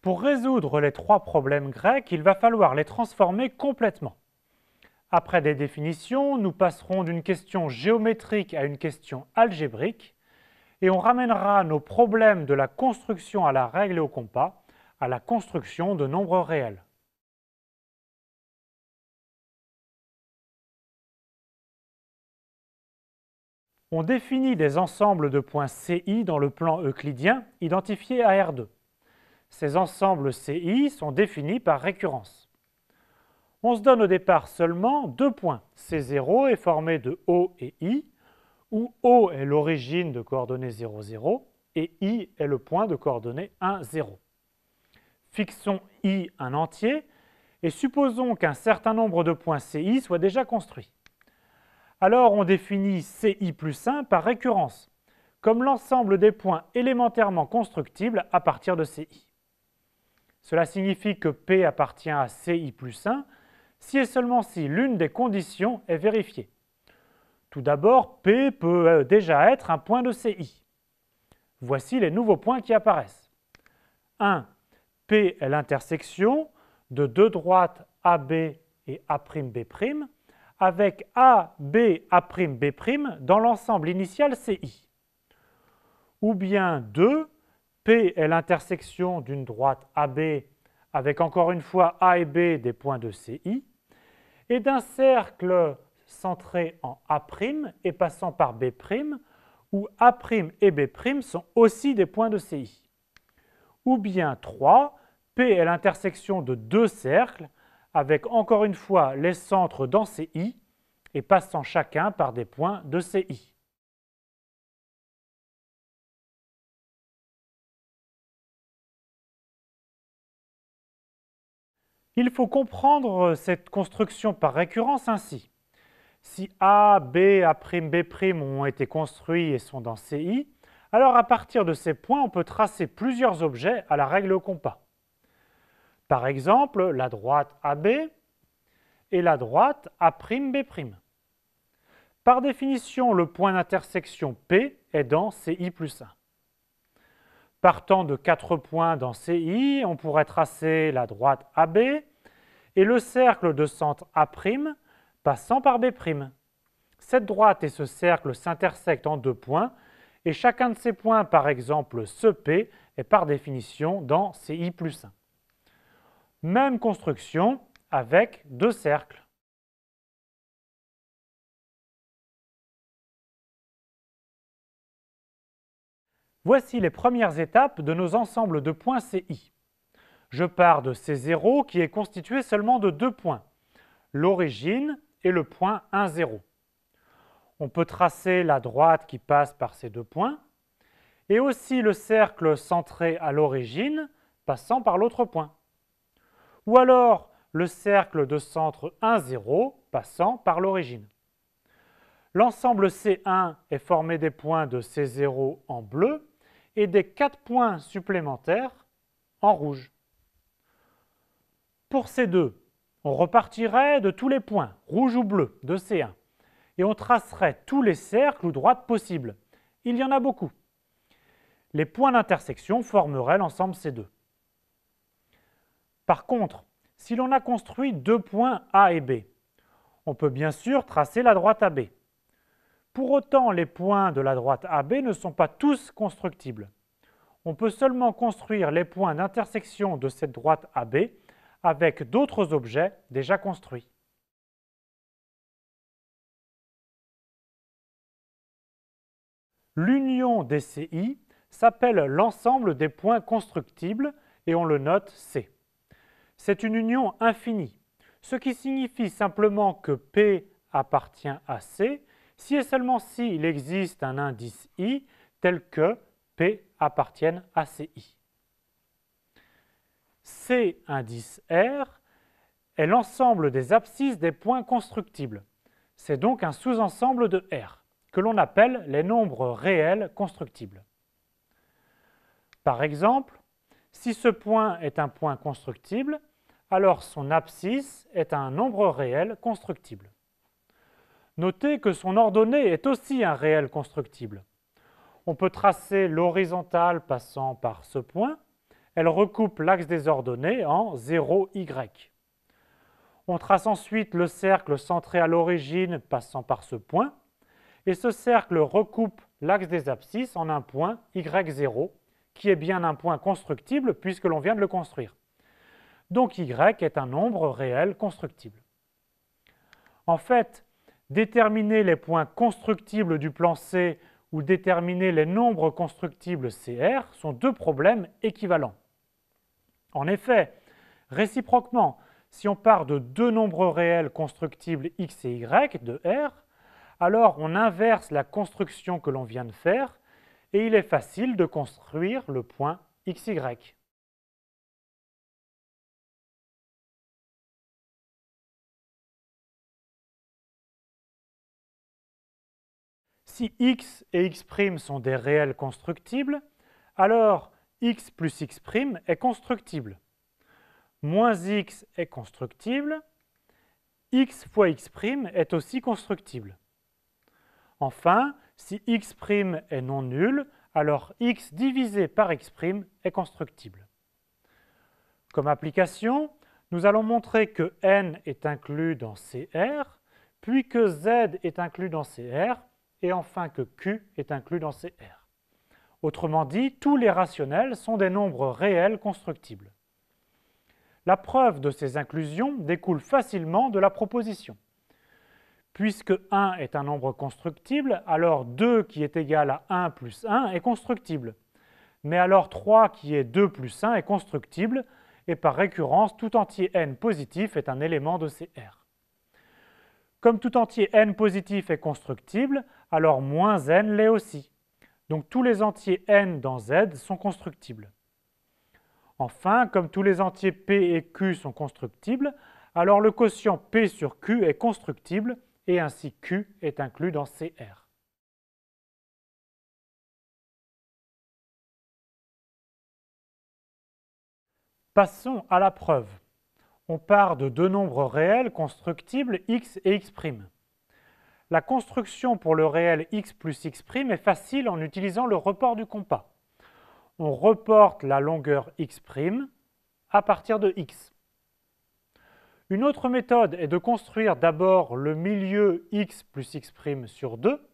Pour résoudre les trois problèmes grecs, il va falloir les transformer complètement. Après des définitions, nous passerons d'une question géométrique à une question algébrique et on ramènera nos problèmes de la construction à la règle et au compas à la construction de nombres réels. On définit des ensembles de points CI dans le plan euclidien identifiés à R2. Ces ensembles CI sont définis par récurrence. On se donne au départ seulement deux points. C0 est formé de O et I, où O est l'origine de coordonnées 0, 0 et I est le point de coordonnées 1, 0. Fixons I un entier et supposons qu'un certain nombre de points CI soient déjà construits. Alors on définit CI plus 1 par récurrence, comme l'ensemble des points élémentairement constructibles à partir de CI. Cela signifie que P appartient à CI plus 1 si et seulement si l'une des conditions est vérifiée. Tout d'abord, P peut déjà être un point de CI. Voici les nouveaux points qui apparaissent. 1. P est l'intersection de deux droites AB et A'B', avec A, B, A'B' dans l'ensemble initial CI. Ou bien 2. P est l'intersection d'une droite AB avec encore une fois A et B des points de CI, et d'un cercle centré en A' et passant par B', où A' et B' sont aussi des points de CI. Ou bien 3, P est l'intersection de deux cercles, avec encore une fois les centres dans CI, et passant chacun par des points de CI. Il faut comprendre cette construction par récurrence ainsi. Si A, B, A'B' ont été construits et sont dans CI, alors à partir de ces points, on peut tracer plusieurs objets à la règle au compas. Par exemple, la droite AB et la droite A'B'. Par définition, le point d'intersection P est dans CI plus 1. Partant de 4 points dans CI, on pourrait tracer la droite AB et le cercle de centre A' passant par B'. Cette droite et ce cercle s'intersectent en deux points et chacun de ces points, par exemple ce P, est par définition dans CI plus 1. Même construction avec deux cercles. Voici les premières étapes de nos ensembles de points CI. Je pars de C0 qui est constitué seulement de deux points, l'origine et le point 1, 0. On peut tracer la droite qui passe par ces deux points et aussi le cercle centré à l'origine passant par l'autre point. Ou alors le cercle de centre 1, 0 passant par l'origine. L'ensemble C1 est formé des points de C0 en bleu et des 4 points supplémentaires en rouge. Pour C2, on repartirait de tous les points, rouge ou bleu, de C1, et on tracerait tous les cercles ou droites possibles. Il y en a beaucoup. Les points d'intersection formeraient l'ensemble C2. Par contre, si l'on a construit deux points A et B, on peut bien sûr tracer la droite AB. Pour autant, les points de la droite AB ne sont pas tous constructibles. On peut seulement construire les points d'intersection de cette droite AB avec d'autres objets déjà construits. L'union des CI s'appelle l'ensemble des points constructibles et on le note C. C'est une union infinie, ce qui signifie simplement que P appartient à C si et seulement si il existe un indice I tel que P appartienne à CI. C indice R est l'ensemble des abscisses des points constructibles. C'est donc un sous-ensemble de R, que l'on appelle les nombres réels constructibles. Par exemple, si ce point est un point constructible, alors son abscisse est un nombre réel constructible. Notez que son ordonnée est aussi un réel constructible. On peut tracer l'horizontale passant par ce point, elle recoupe l'axe des ordonnées en 0, y. On trace ensuite le cercle centré à l'origine passant par ce point, et ce cercle recoupe l'axe des abscisses en un point y0, qui est bien un point constructible puisque l'on vient de le construire. Donc y est un nombre réel constructible. En fait, déterminer les points constructibles du plan C ou déterminer les nombres constructibles CR sont deux problèmes équivalents. En effet, réciproquement, si on part de deux nombres réels constructibles x et y de R, alors on inverse la construction que l'on vient de faire et il est facile de construire le point xy. Si x et x' sont des réels constructibles, alors x plus x' est constructible. Moins x est constructible, x fois x' est aussi constructible. Enfin, si x' est non nul, alors x divisé par x' est constructible. Comme application, nous allons montrer que n est inclus dans CR, puis que z est inclus dans CR, et enfin que q est inclus dans CR. Autrement dit, tous les rationnels sont des nombres réels constructibles. La preuve de ces inclusions découle facilement de la proposition. Puisque 1 est un nombre constructible, alors 2 qui est égal à 1 plus 1 est constructible. Mais alors 3 qui est 2 plus 1 est constructible, et par récurrence, tout entier n positif est un élément de CR. Comme tout entier n positif est constructible, alors moins n l'est aussi. Donc tous les entiers n dans Z sont constructibles. Enfin, comme tous les entiers P et Q sont constructibles, alors le quotient P sur Q est constructible et ainsi Q est inclus dans CR. Passons à la preuve. On part de deux nombres réels constructibles x et x'. La construction pour le réel x plus x' est facile en utilisant le report du compas. On reporte la longueur x' à partir de x. Une autre méthode est de construire d'abord le milieu x plus x' sur 2,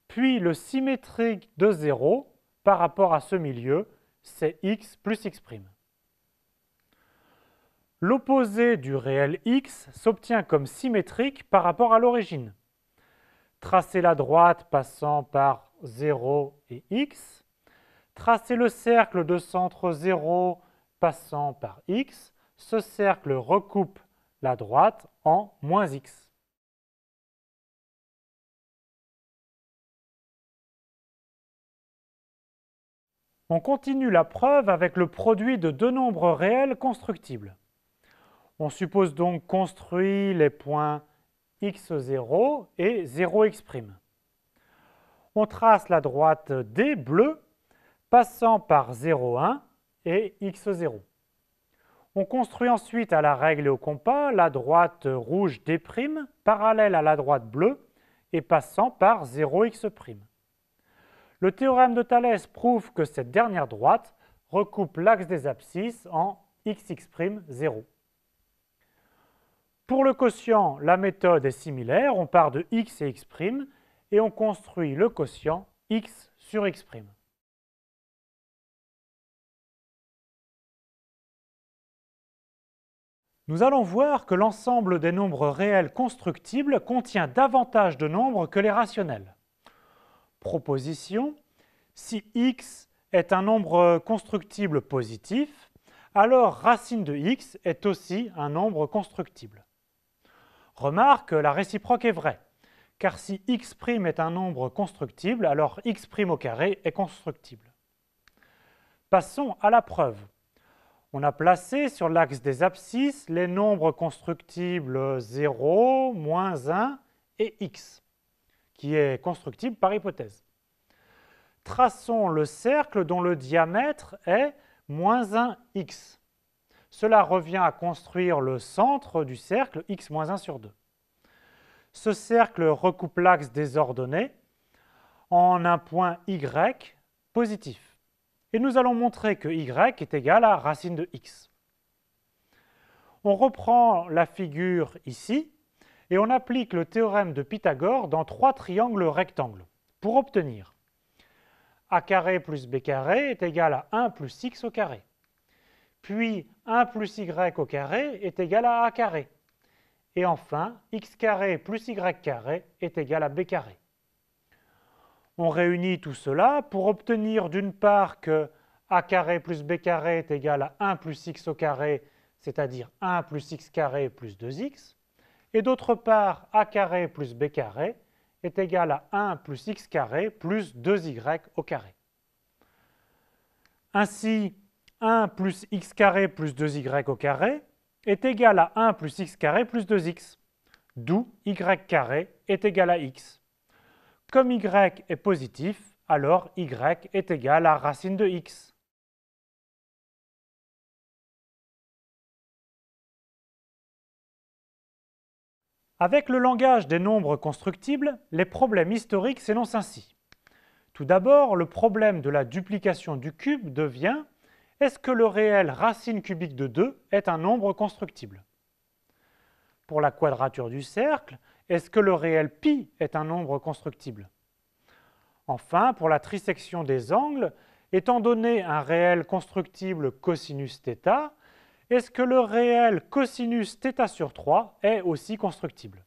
puis le symétrique de 0 par rapport à ce milieu, c'est x plus x'. L'opposé du réel x s'obtient comme symétrique par rapport à l'origine. Tracez la droite passant par 0 et x, tracez le cercle de centre 0 passant par x, ce cercle recoupe la droite en moins x. On continue la preuve avec le produit de deux nombres réels constructibles. On suppose donc construit les points x0 et 0x'. On trace la droite D bleue passant par 0,1 et x0. On construit ensuite à la règle et au compas la droite rouge D' parallèle à la droite bleue et passant par 0x'. Le théorème de Thalès prouve que cette dernière droite recoupe l'axe des abscisses en xx', 0. Pour le quotient, la méthode est similaire, on part de x et x' et on construit le quotient x sur x'. Nous allons voir que l'ensemble des nombres réels constructibles contient davantage de nombres que les rationnels. Proposition, si x est un nombre constructible positif, alors racine de x est aussi un nombre constructible. Remarque, la réciproque est vraie, car si x' est un nombre constructible, alors x' au carré est constructible. Passons à la preuve. On a placé sur l'axe des abscisses les nombres constructibles 0, moins 1 et x, qui est constructible par hypothèse. Traçons le cercle dont le diamètre est moins 1x. Cela revient à construire le centre du cercle x moins 1 sur 2. Ce cercle recoupe l'axe des ordonnées en un point y positif. et nous allons montrer que y est égal à racine de x. On reprend la figure ici et on applique le théorème de Pythagore dans 3 triangles rectangles pour obtenir a carré plus b carré est égal à 1 plus x au carré. Puis 1 plus y au carré est égal à a carré. Et enfin, x carré plus y carré est égal à b carré. On réunit tout cela pour obtenir d'une part que a carré plus b carré est égal à 1 plus x au carré, c'est-à-dire 1 plus x carré plus 2x, et d'autre part a carré plus b carré est égal à 1 plus x carré plus 2y au carré. Ainsi, 1 plus x carré plus 2y au carré est égal à 1 plus x carré plus 2x, d'où y carré est égal à x. Comme y est positif, alors y est égal à racine de x. Avec le langage des nombres constructibles, les problèmes historiques s'énoncent ainsi. Tout d'abord, le problème de la duplication du cube devient: est-ce que le réel racine cubique de 2 est un nombre constructible? Pour la quadrature du cercle, est-ce que le réel pi est un nombre constructible? Enfin, pour la trisection des angles, étant donné un réel constructible cosinus θ, est-ce que le réel cosinus θ sur 3 est aussi constructible?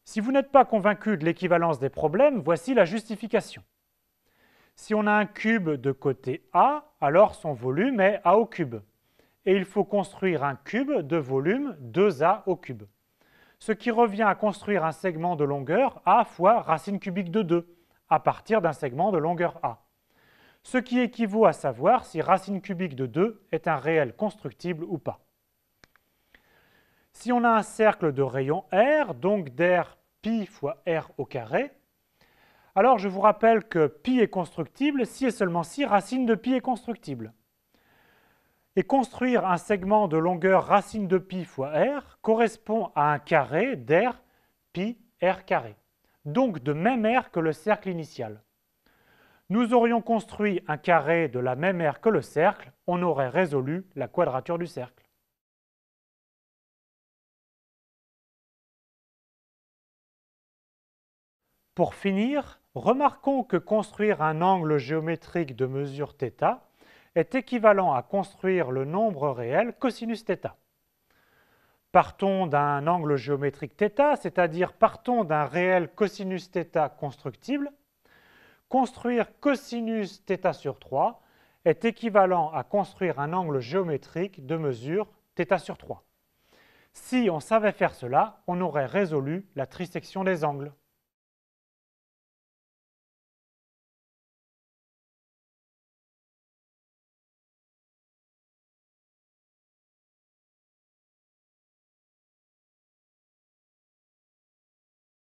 Si vous n'êtes pas convaincu de l'équivalence des problèmes, voici la justification. Si on a un cube de côté A, alors son volume est A au cube. Et il faut construire un cube de volume 2A au cube. Ce qui revient à construire un segment de longueur A fois racine cubique de 2, à partir d'un segment de longueur A. Ce qui équivaut à savoir si racine cubique de 2 est un réel constructible ou pas. Si on a un cercle de rayon R, donc d'air pi fois R au carré, alors je vous rappelle que pi est constructible si et seulement si racine de pi est constructible. Et construire un segment de longueur racine de pi fois R correspond à un carré d'air pi R carré, donc de même aire que le cercle initial. Nous aurions construit un carré de la même aire que le cercle, on aurait résolu la quadrature du cercle. Pour finir, remarquons que construire un angle géométrique de mesure θ est équivalent à construire le nombre réel cosinus θ. Partons d'un angle géométrique θ, c'est-à-dire partons d'un réel cosinus θ constructible. Construire cosinus θ sur 3 est équivalent à construire un angle géométrique de mesure θ sur 3. Si on savait faire cela, on aurait résolu la trisection des angles.